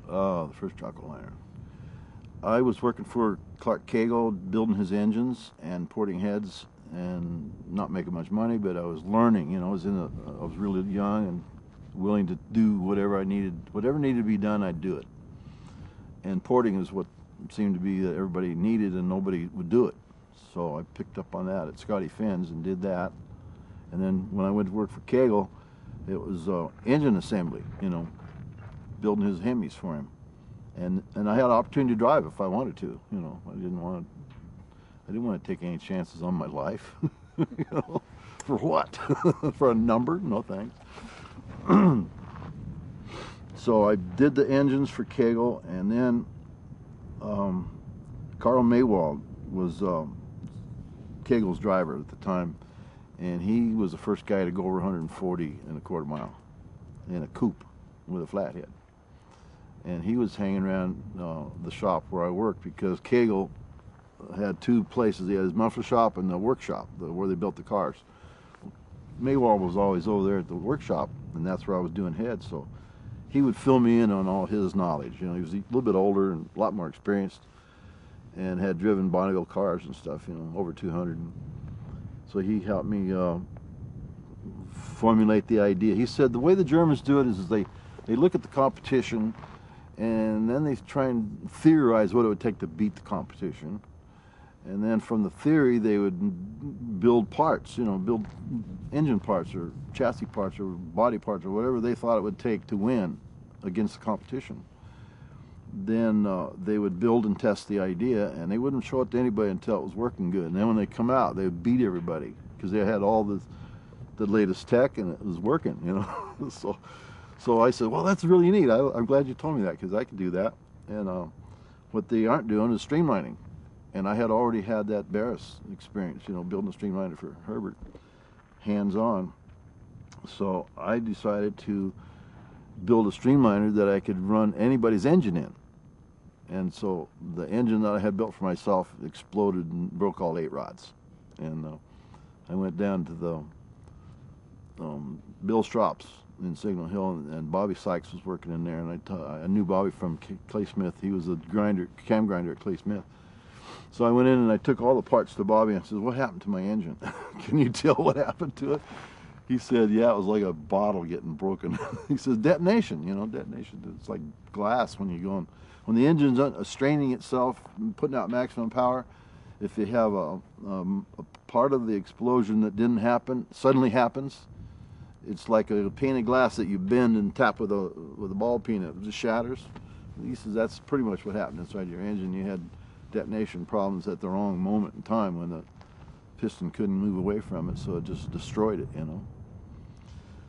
The first Jocko liner. I was working for Clark Cagle, building his engines and porting heads, and not making much money, but I was learning. You know, I was really young and willing to do whatever needed to be done. I'd do it. And porting is what seemed to be that everybody needed, and nobody would do it. So I picked up on that at Scotty Finn's and did that. And then when I went to work for Cagle, it was engine assembly. You know, building his Hemis for him. And I had an opportunity to drive if I wanted to. You know, I didn't want to take any chances on my life. You know, for what? For a number? No thanks. So I did the engines for Cagle, and then Carl Maywald was Cagle's driver at the time, and he was the first guy to go over 140 in a quarter mile in a coupe with a flathead. And he was hanging around the shop where I worked, because Cagle had two places. He had his muffler shop and the workshop, where they built the cars. Maywald was always over there at the workshop, and that's where I was doing heads. So he would fill me in on all his knowledge. You know, he was a little bit older and a lot more experienced, and had driven Bonneville cars and stuff. You know, over 200. So he helped me formulate the idea. He said the way the Germans do it is they look at the competition, and then they try and theorize what it would take to beat the competition. And then from the theory, they would build parts, you know, build engine parts or chassis parts or body parts or whatever they thought it would take to win against the competition. Then they would build and test the idea, and they wouldn't show it to anybody until it was working good. And then when they come out, they would beat everybody, because they had all the latest tech, and it was working, you know. So I said, well, that's really neat. I'm glad you told me that, because I could do that. And what they aren't doing is streamlining. And I had already had that Barris experience, you know, building a streamliner for Herbert, hands-on. So I decided to build a streamliner that I could run anybody's engine in. And so the engine that I had built for myself exploded and broke all 8 rods. And I went down to the Bill Stropp's in Signal Hill, and Bobby Sykes was working in there, and I knew Bobby from Clay Smith. He was a cam grinder at Clay Smith. So I went in and I took all the parts to Bobby, and I said, what happened to my engine? Can you tell what happened to it? He said, yeah, it was like a bottle getting broken. He says, detonation, you know, detonation. It's like glass when you go on. When the engine's straining itself, putting out maximum power, if you have a part of the explosion that didn't happen, suddenly happens, it's like a pane of glass that you bend and tap with a ball peen. It just shatters. He says that's pretty much what happened inside your engine. You had detonation problems at the wrong moment in time when the piston couldn't move away from it, so it just destroyed it, you know.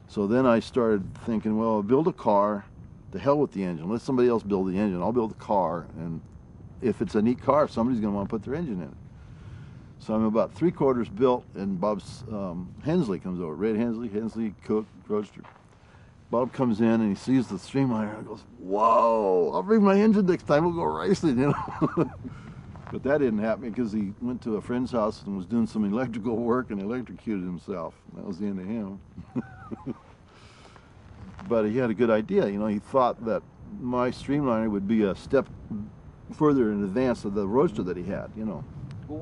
So then I started thinking, well, I'll build a car. To hell with the engine. Let somebody else build the engine. I'll build the car, and if it's a neat car, somebody's going to want to put their engine in it. So I'm about 3/4 built, and Bob's Hensley comes over. Red Hensley, cook, roadster. Bob comes in and he sees the streamliner and goes, "Whoa! I'll bring my engine next time. We'll go racing," you know. But that didn't happen, because he went to a friend's house and was doing some electrical work and electrocuted himself. That was the end of him. But he had a good idea, you know. He thought that my streamliner would be a step further in advance of the roadster that he had, you know. Well,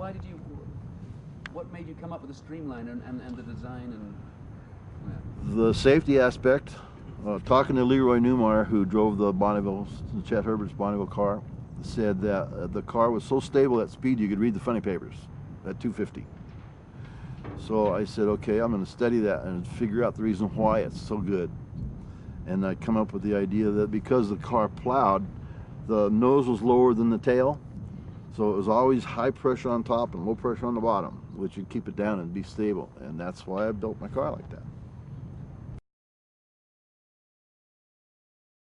what made you come up with the streamliner and the design and... The safety aspect. Talking to Leroy Newmeyer, who drove the Chet Herbert's Bonneville car, said that the car was so stable at speed you could read the funny papers at 250. So I said, okay, I'm going to study that and figure out the reason why it's so good. And I come up with the idea that because the car plowed, the nose was lower than the tail, so it was always high pressure on top and low pressure on the bottom, which would keep it down and be stable. And that's why I built my car like that.